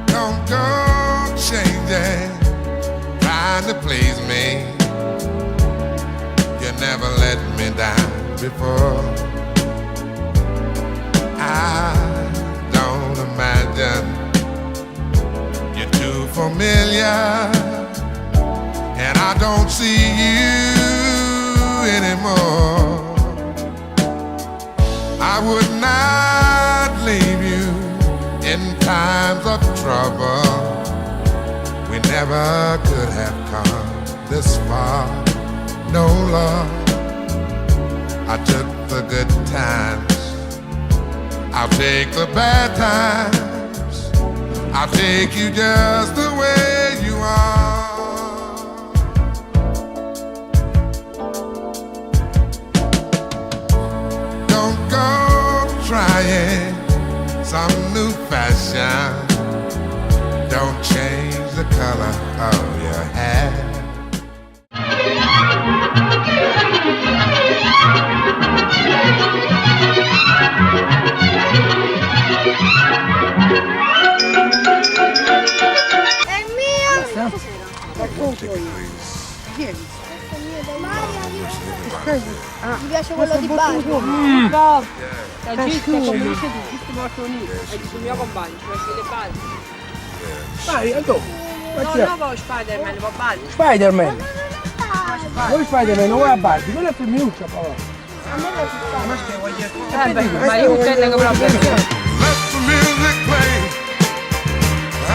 Don't go changing, trying to please me. You never let me down before. I don't imagine you're too familiar, and I don't see you anymore. I would not leave you in times of trouble. We never could have come this far. No, Lord, I took the good times, I'll take the bad times, I'll take you just the way you are. Don't go trying some new fashion. Don't change the color of your hair. È mio! Mi piace quello di Barbie. No, la gente come dice tu, giusto morto lì, è il mio compagno, ci metti le Barbie. Vai, andiamo. No, no, Spider-Man, va Barbie. Spider-Man. Vuoi Spider-Man, non vuoi a Barbie? Quella è femminuccia, però. Ma io intendo che proprio. Let the music play. I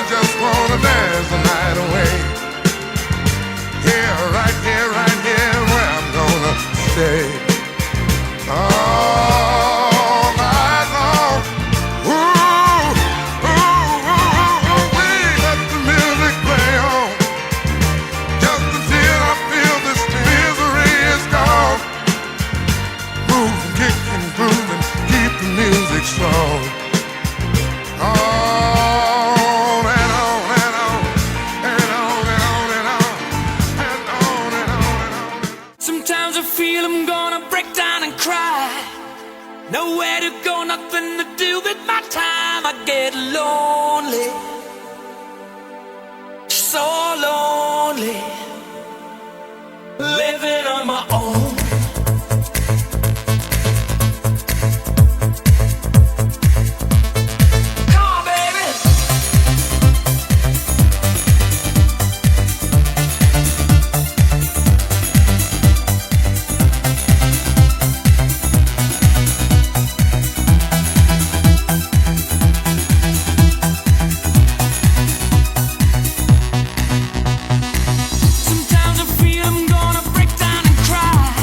just wanna dance the night away. Right here, where I'm gonna stay. All night long. Ooh, let the music play on. Just until I feel this misery is gone. Move, kick and groove and keep the music strong. On and on and on and on and on and on and on and on and on. Sometimes I feel I'm gonna break down and cry. Nowhere to go, nothing to do with my time. I get lonely, so lonely, living on my own. Sometimes I feel I'm gonna break down and cry.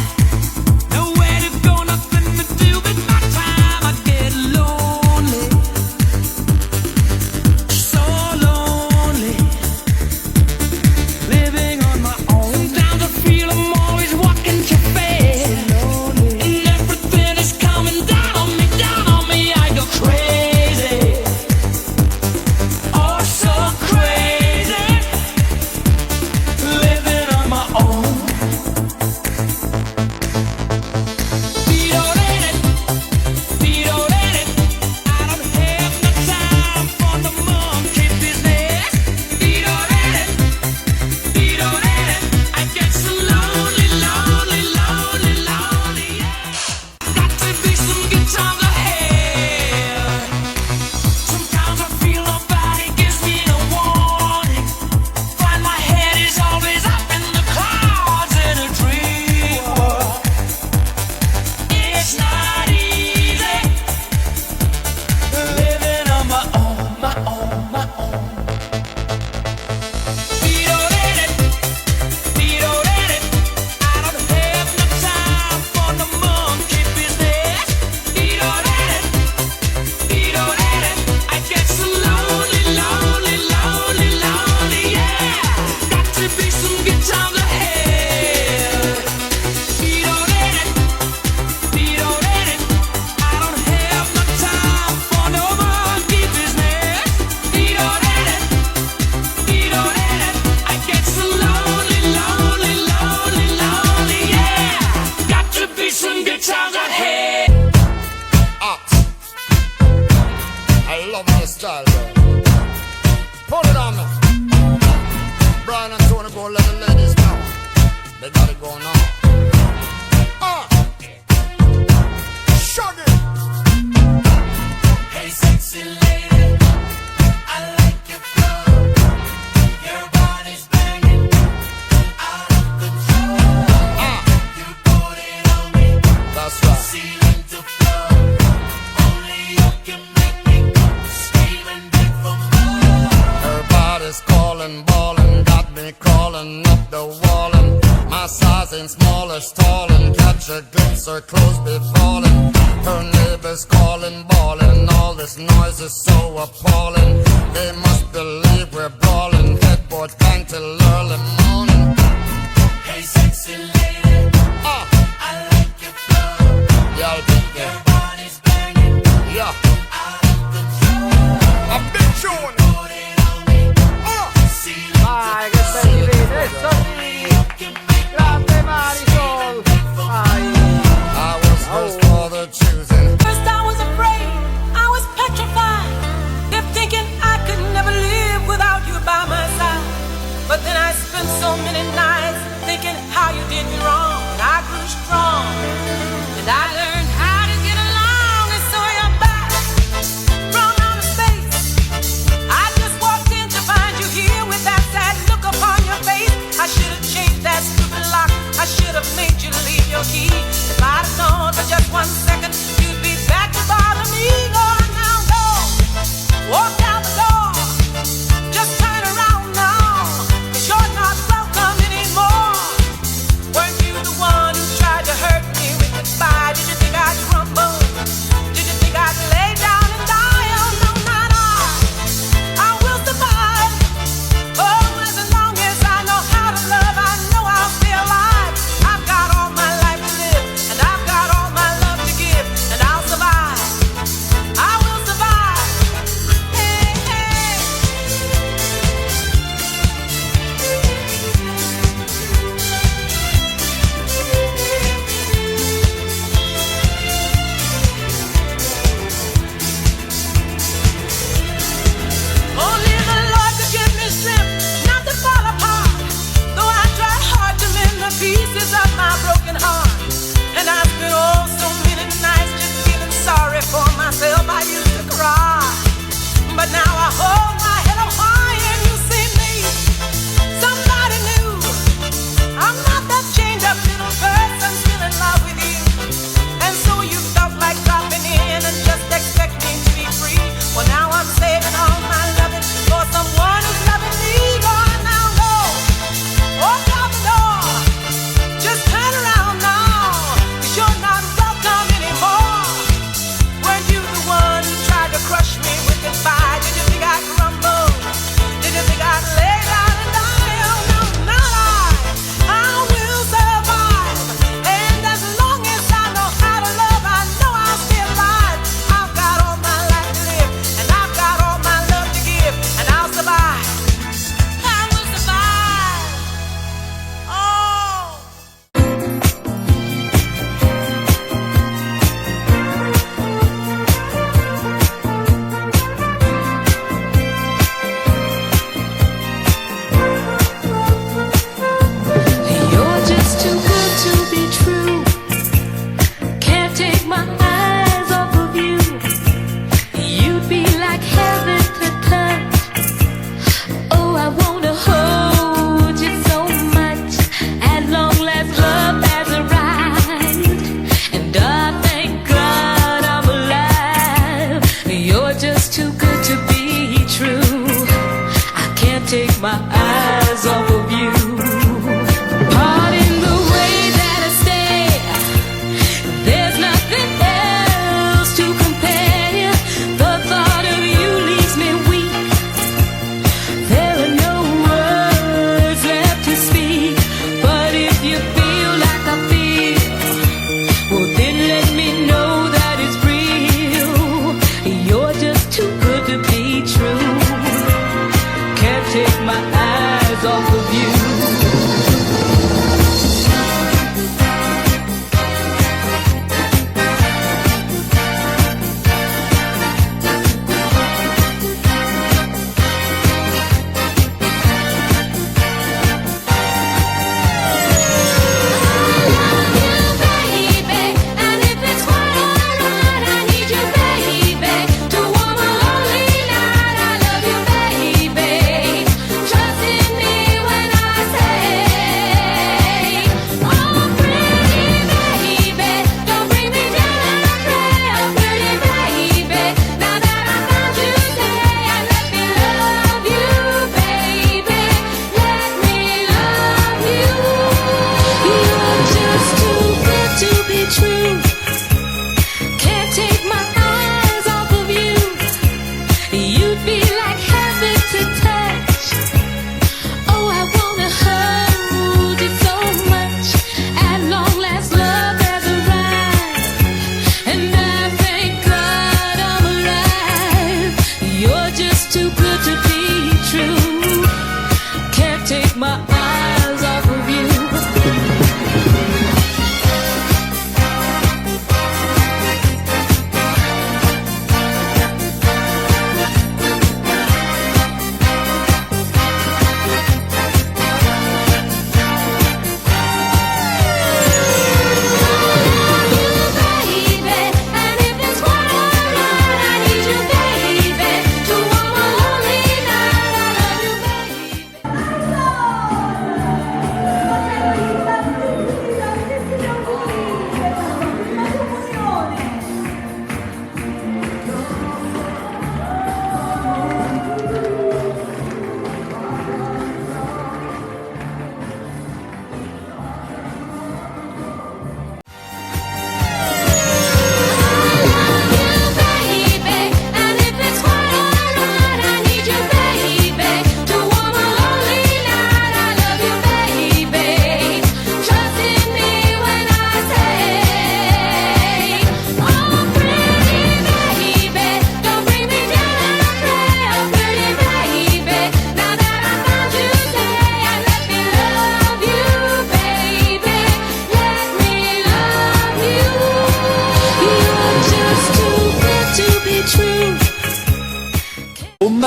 They got it going on. Shut it. Hey, sexy lady, I like your flow. Your body's banging out of control. You put it on me. That's right. Ceiling to floor. Only you can make me scream and beg for more. Her body's calling, ballin', got me crawling up the wall. And my size ain't small as tall. And catch a glimpse, her clothes be falling. Her neighbors calling, bawling. All this noise is so appalling. They must believe we're brawling. Headboard bang till early morning. Hey, sexy lady, I like your flow. Yeah, I'll be Your there. body's banging Yeah. out of control. I've been chewing. Put it on me. Ceiling Vai, che sei di vede, Sofì! Grande Marisol! Vai! I was hers for the choosing. First I was afraid, I was petrified, kept thinking I could never live without you by my side. But then I spent so many nights thinking how you did me wrong. And I grew strong, and I learned how to get along. And so you're back from outer space. I just walked in to find you here with that sad look upon your face. I should have changed that stupid lock. I should have made you leave your key. If I'd have known for just 1 second you'd be back to bother me. Go on now, go. Walk out the door. Just turn around now. 'Cause you're not welcome anymore. Weren't you the one who tried to hurt me with goodbye? Did you think I'd crumble? Did you think I'd lay down and die? Oh no, not I. I will survive. Oh, as long as I know how to love, I know I'll stay alive. I've got all my life to live, and I've got all my love to give, and I'll survive. I will survive. Hey, hey. Only the Lord could give me strength not to fall apart. Though I tried hard to mend the pieces of my broken heart. And I spent oh so many nights just feeling sorry for myself. I used to cry, but now I hold my head up high and you see me. Somebody new. I'm not that chained up little person still in love with you. And so you felt like dropping in and just expect me to be free. Well, now I'm saving all my loving for someone who's loving me. Go on now, go. Walk out the door. Just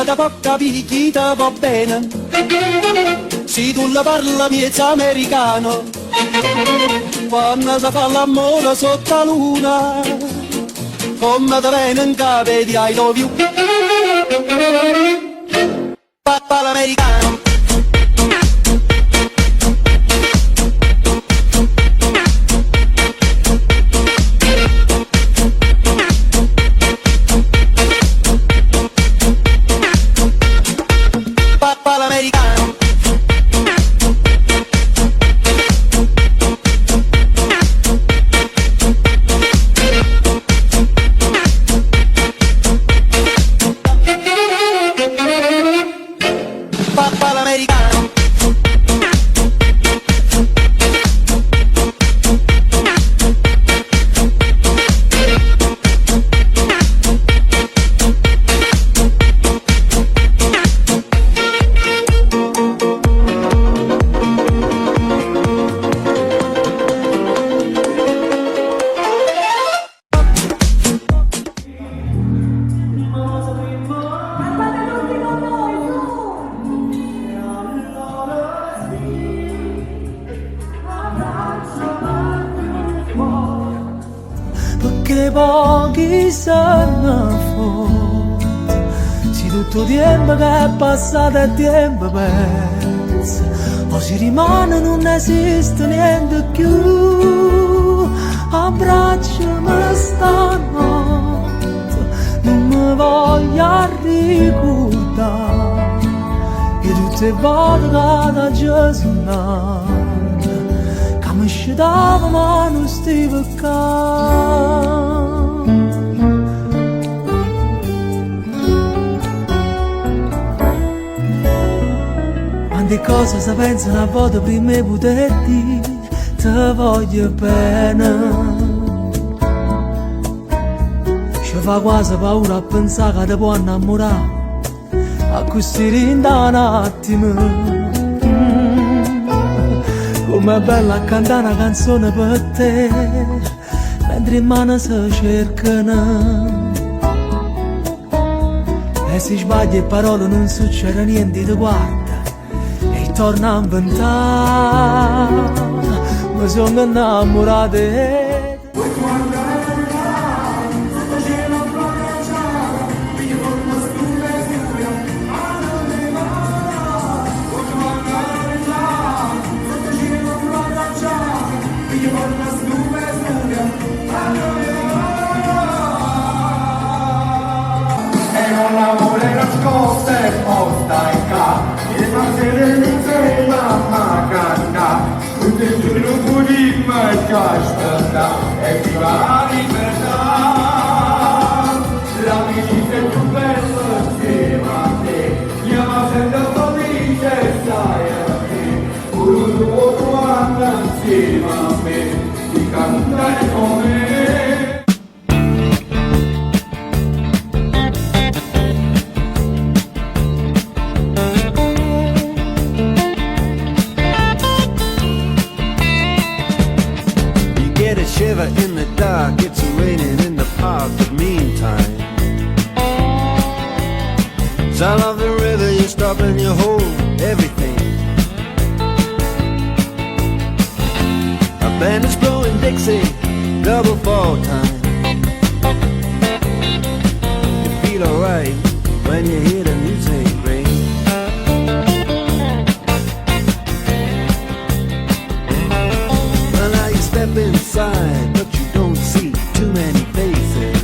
da può capire chi ti va bene. Se tu la parla miezza americano, quando si fa l'amore sotto la luna, come ti viene in capo di I love you. Papà l'americano. Papà l'americano. Papà l'americano. Perché pochi sanno fuori, se tutto il tempo che è passato è tempo perso, o si rimane non esiste niente più. Abbracciami stanotte, non mi voglio ricordare che tutte le volte che da Gesù mi scedava ma non stava qua. Quante cose si pensano a volte prima di poter dire ti voglio bene. Ci fa quasi paura a pensare che ti può innamorare a questi rinda un attimo. Com'è bella cantare una canzone per te, mentre in mano si cercano. E se sbagli e parole non succede niente, ti guarda e torna a inventare. Mi sono innamorato di l'amore nascosto e posta in ca, e stasera mi sei mamma canta, tutto il giorno pure mai casta, e ti va la libertà, la vita è più bella insieme a te, chiama sempre felice e stai a te, pure un tuo quando insieme a me, ti cantare con me. Shiver in the dark, it's raining in the park, but meantime sound of the river, you stop and you hold everything. A band is blowing Dixie, double fall time. You feel alright when you hear the music ring. Well, now you step inside, but you don't see too many faces.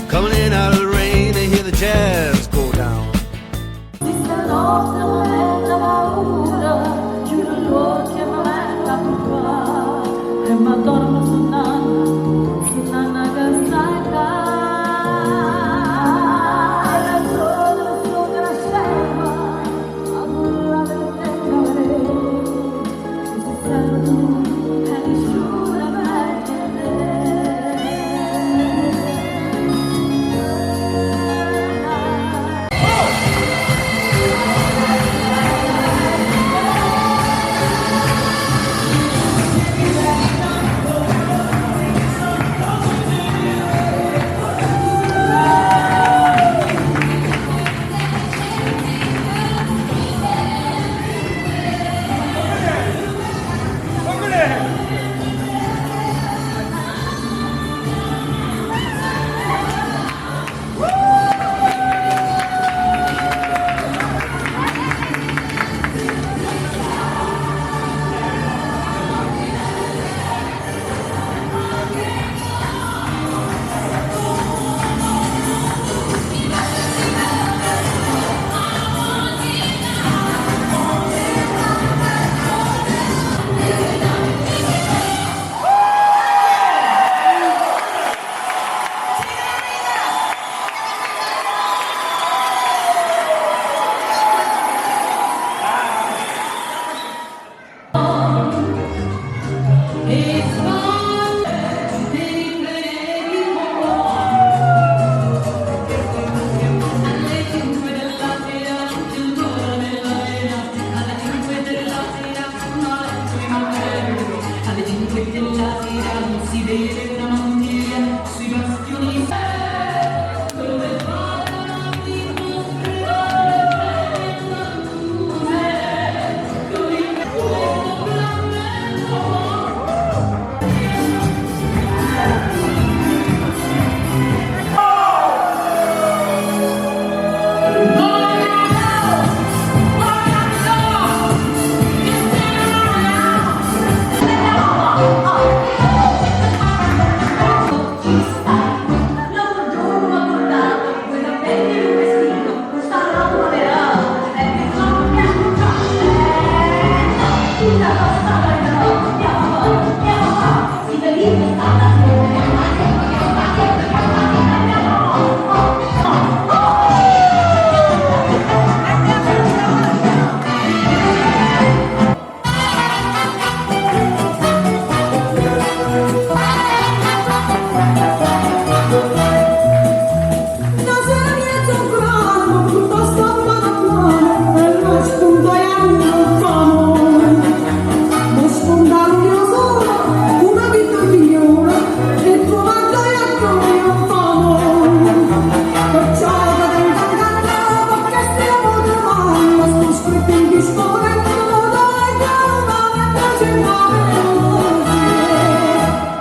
Coming in out of the rain, they hear the jazz go down. Thank you.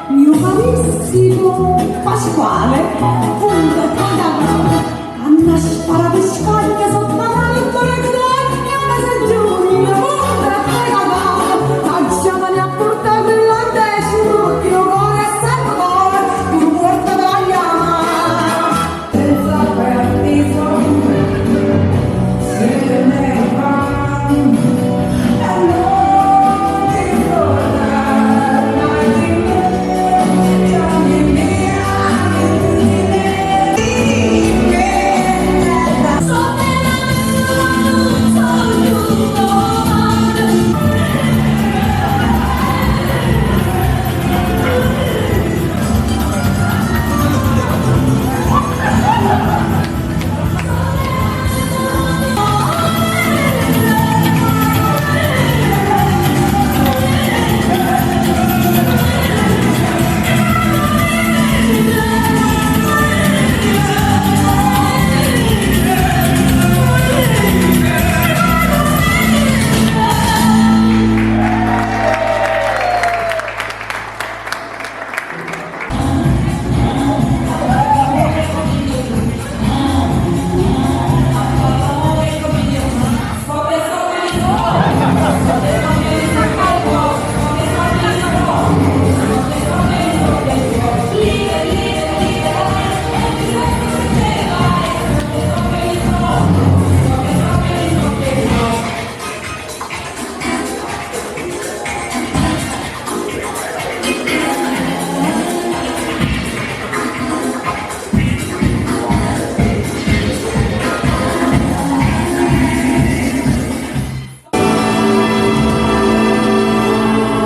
Mio carissimo Pasquale, punta pagano, Anna sparate scariche sotto la mano e una stagione, la punta pagano, cacciamane a portare brillantesimo, io cuore e sempre cuore, io porto da chiama, senza perdiso, se ne va, e non ti ricorda mai di me, giorni miei.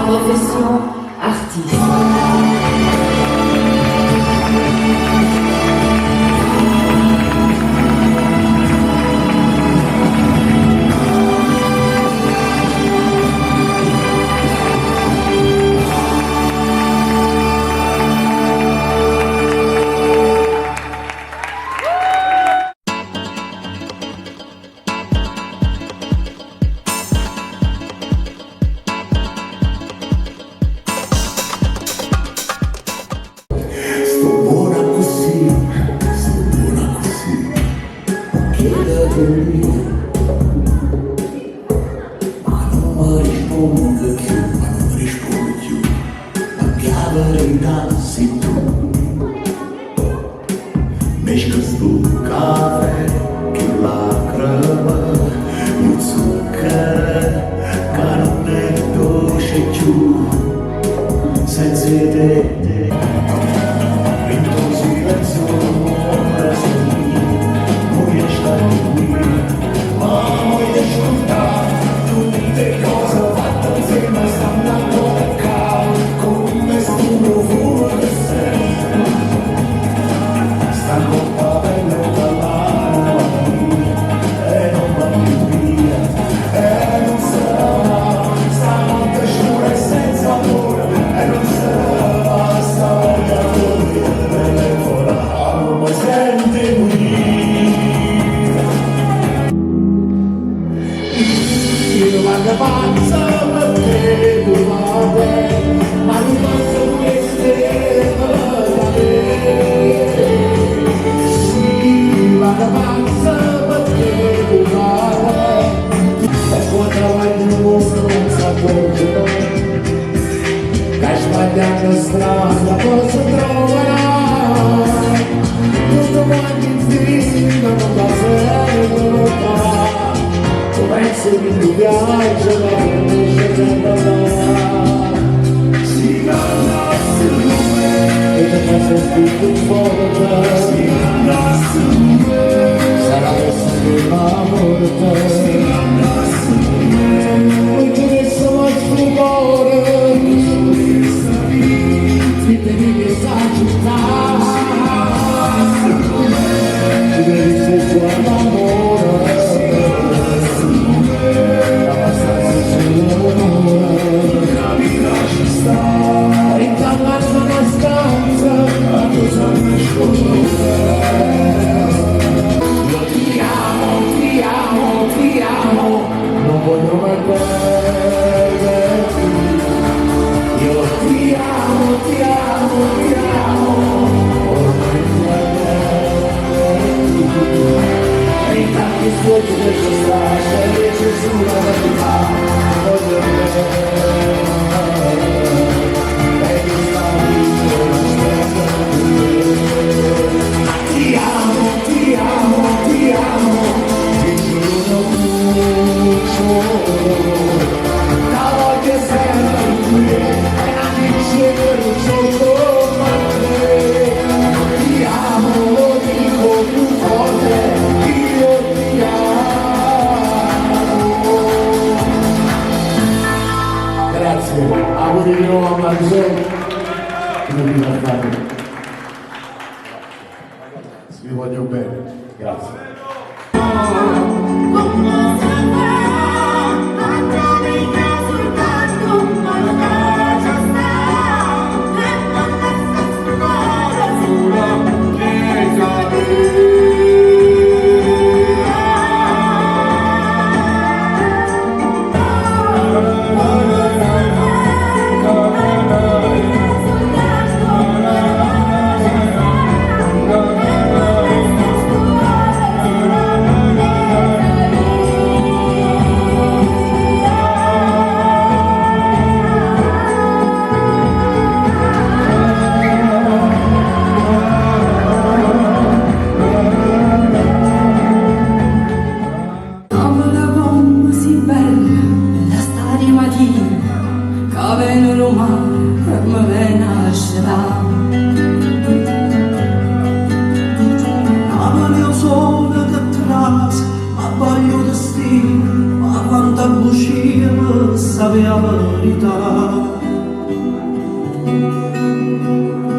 Profession artiste. Ma non mi risponde più, la verità sei tu. Mescas tu caffè, che lacrima, il zucchero, che non è dolce più, senza te. In silenzio ora sei, non riesci a qui, ma voglio ascoltare tutte cose fatte insieme, stanno a toccare come sto profumo che sei. Sta coppa bella parlare e non va più via, e non sarà stanotte scura e senza amore, e non sarà storia telefonare, ma senti io vado pazza per te, tu vado, ma non posso queste parole. Sì, vado pazza per te, tu vado, e quando vai di nuovo non s'accorgono, che hai sbagliato strada, cosa troverai? Tutto quanto insieme non va sempre, tu pensi che tu viaggi, ma non riesci a parlare. Si cantasse il nome, e ti fa sentire un po' da te. Si cantasse il nome, sarà essere l'amore te. Si cantasse il nome, e ti messo mai sul cuore, ti devi che sa città. Ti devi sentire l'amore. Intanto una stanza, a cosa nascosto. Grazie, auguri di nuovo a Marisol. Come vi va fare? Vi voglio bene, grazie. Sapeva verità.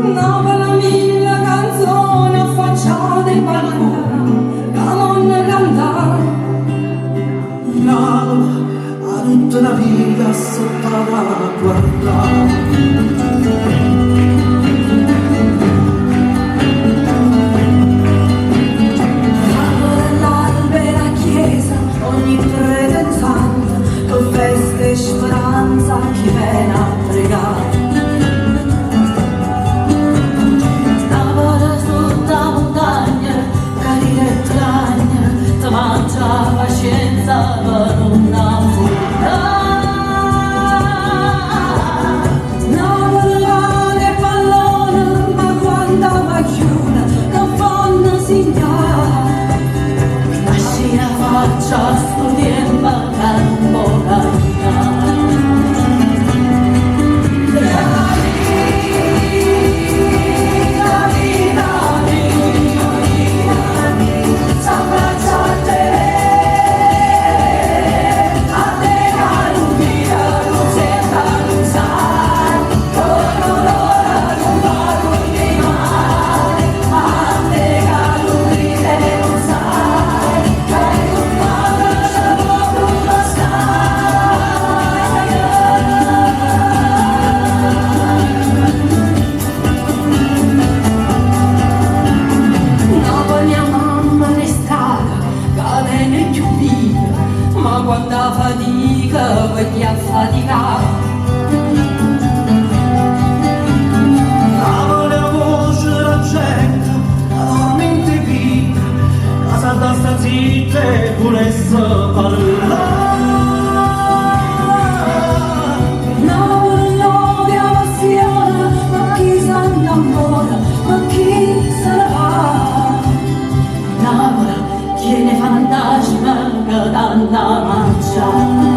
Una bella mille canzoni affacciate in balcone, che non cantare. A tutta la vita sotto la guardare. Ogni pretenzante, con feste e speranza, chi viene a pregare. Lavora sotto la montagna, carina e tragna, ti mangia pazienza per una fuga. Lavora che pallone, ma quando va chiusa, non fanno signare. La faccia studiando campo cantare. Ma quanta fatica quelli a faticare. La voce della gente, la dormente vita, la salta sta zitta e volesse parlare. No, che passione, ma chi si innamora, ma chi se ne va. Napoli tiene fantasma che tanta mangia.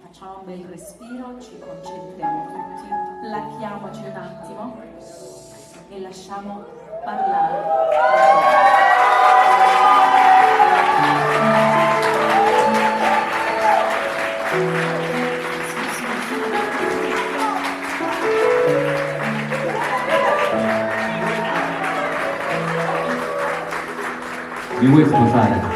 Facciamo un bel respiro, ci concentriamo tutti. Placchiamoci un attimo e lasciamo parlare. Mi vuoi sposare?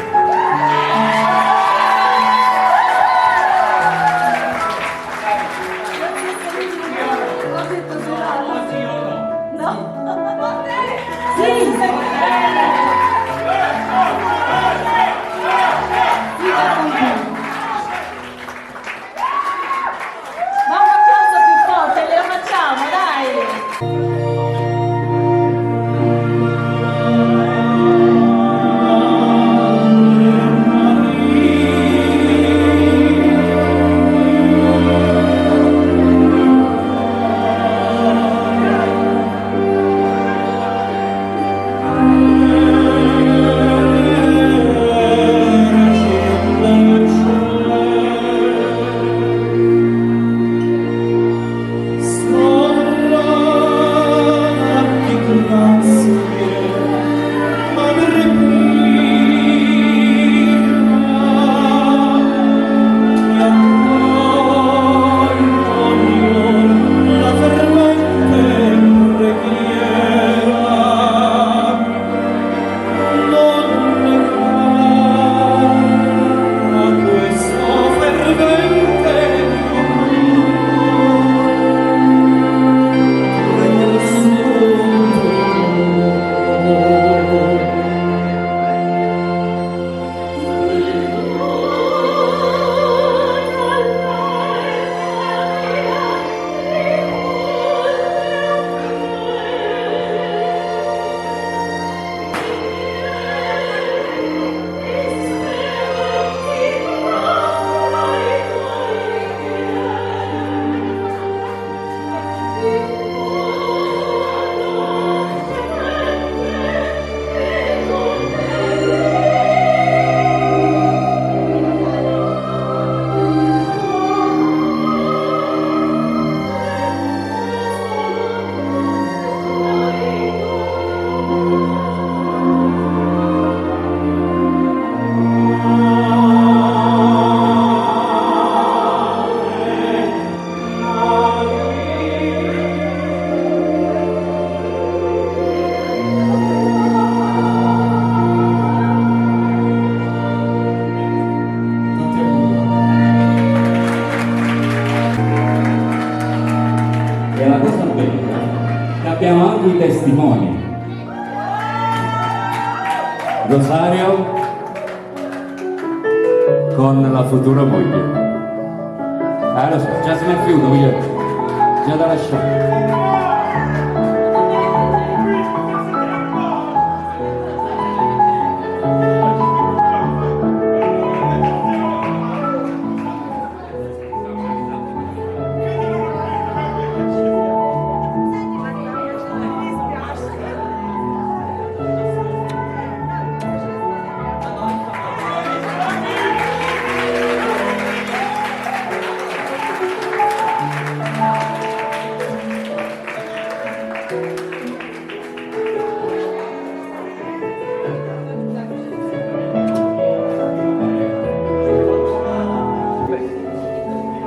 Ma un applauso più forte, le lo facciamo, dai! E la cosa bella è che abbiamo anche i testimoni. Rosario con la futura moglie. Lo so, già se ne è fiuto, già da lasciare.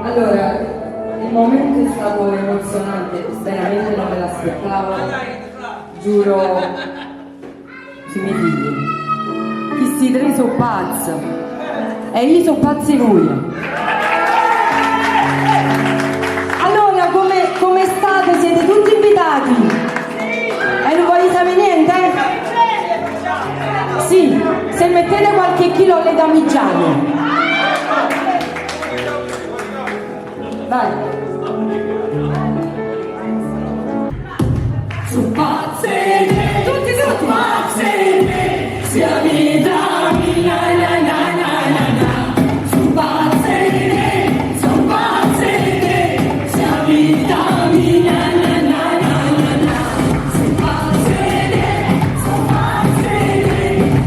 Allora, il momento è stato emozionante, veramente non me l'aspettavo, giuro sui miei figli. Questi tre sono pazzi e io sono pazzi voi. Allora, come state? Siete tutti invitati? E non volete sapere niente? Sì, se mettete qualche chilo alle damigiane. Vai. Su pazzene, tutti, pazzene, sia vita mia, na na na na na. Su pazzene, sia vita mia, na na na na na. Su pazzene,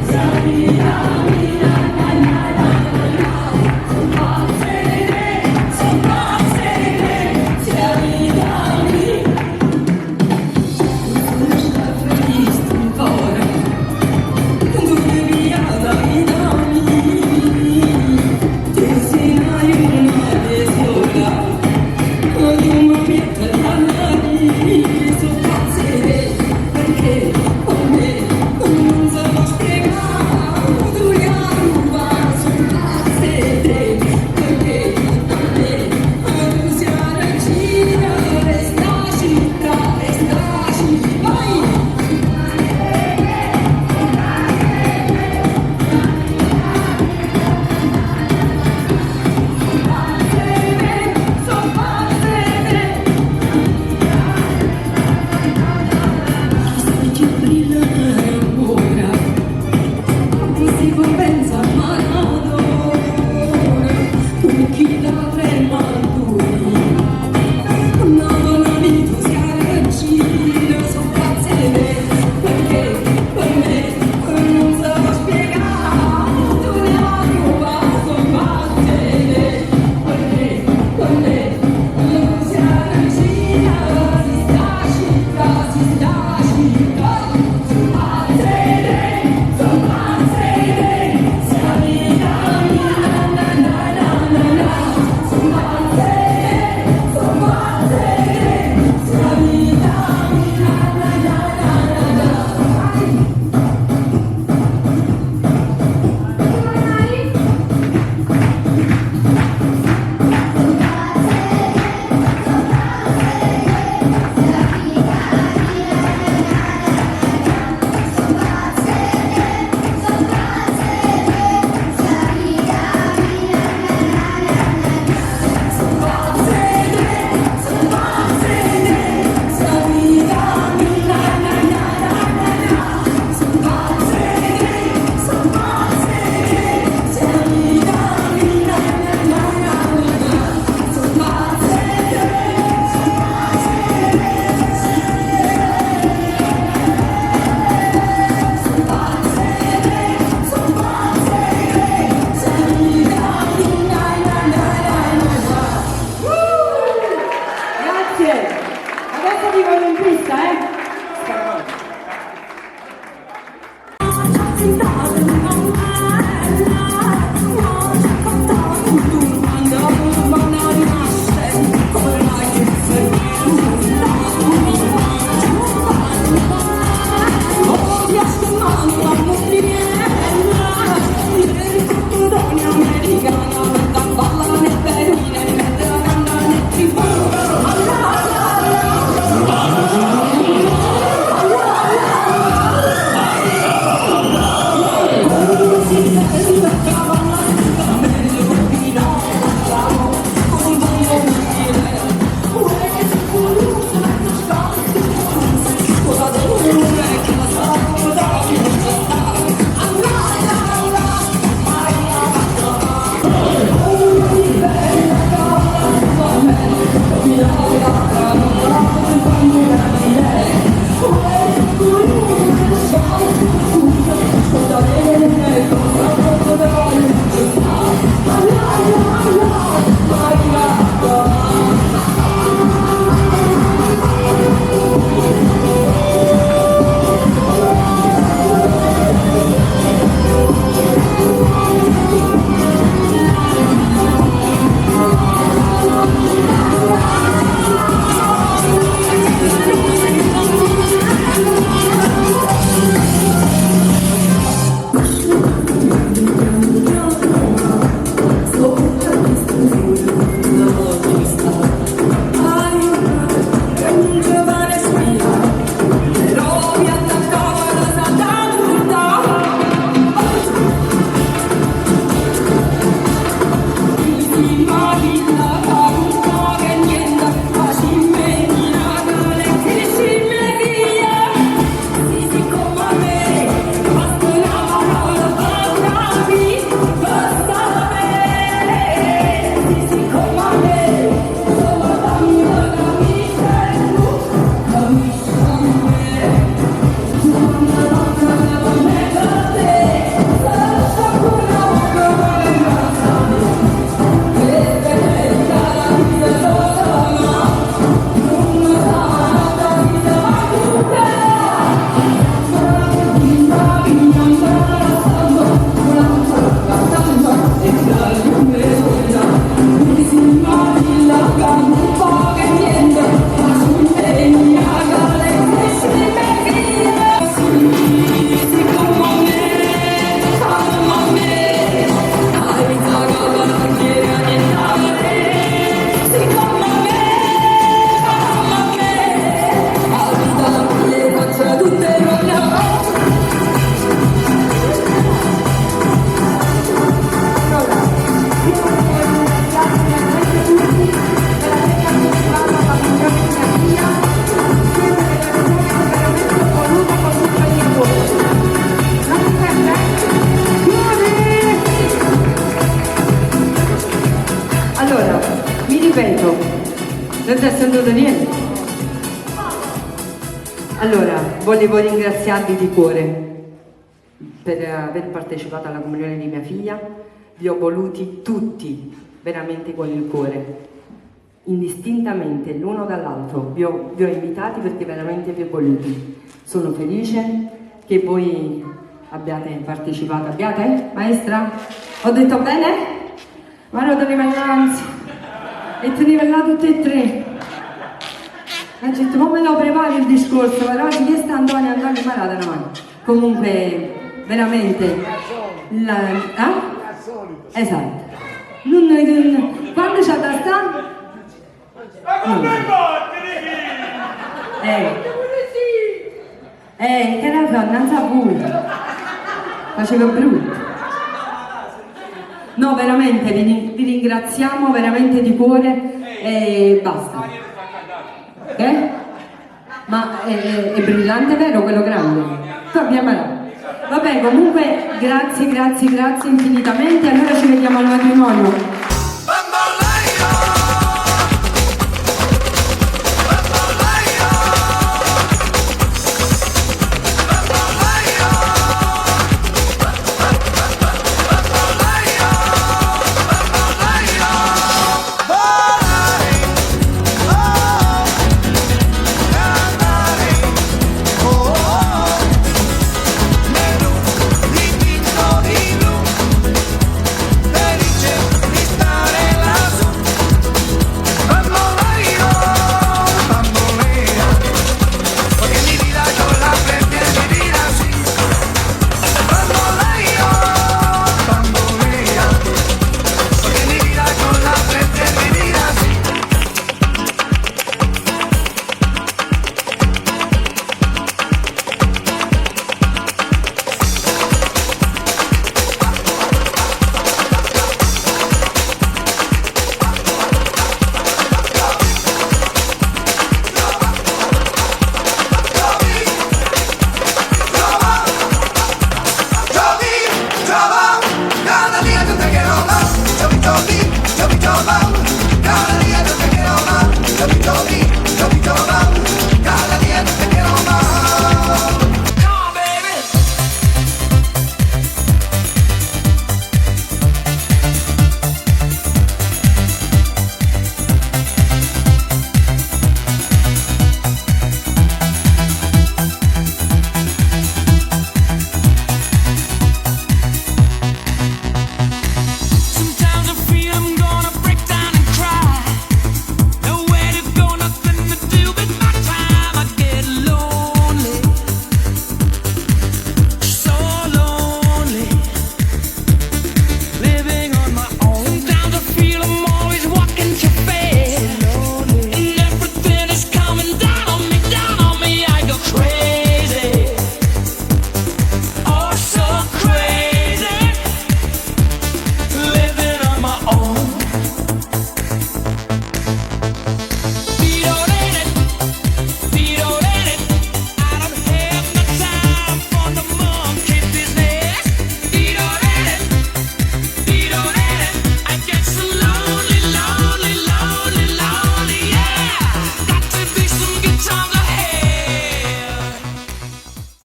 sia vita mia, na na na na na. Su pazzene, dicono in pista, Non ti è sentito niente? Allora, volevo ringraziarvi di cuore per aver partecipato alla comunione di mia figlia. Vi ho voluti tutti, veramente con il cuore, indistintamente l'uno dall'altro. Vi ho invitati perché veramente vi ho voluti. Sono felice che voi abbiate partecipato. Abbiate, maestra? Ho detto bene? Ma non teneva innanzi. E teneva là tutte e tre. Ha detto, come lo prepari il discorso? Però oggi chi sta Antonio imparata una mano. Comunque, veramente. Esatto. Quando c'è da stare? Che la fa, non sa pure. Faceva brutto. No, veramente, vi ringraziamo veramente di cuore e basta. Ma è brillante, vero, quello grande? Vabbè, comunque, grazie infinitamente, allora ci vediamo al matrimonio.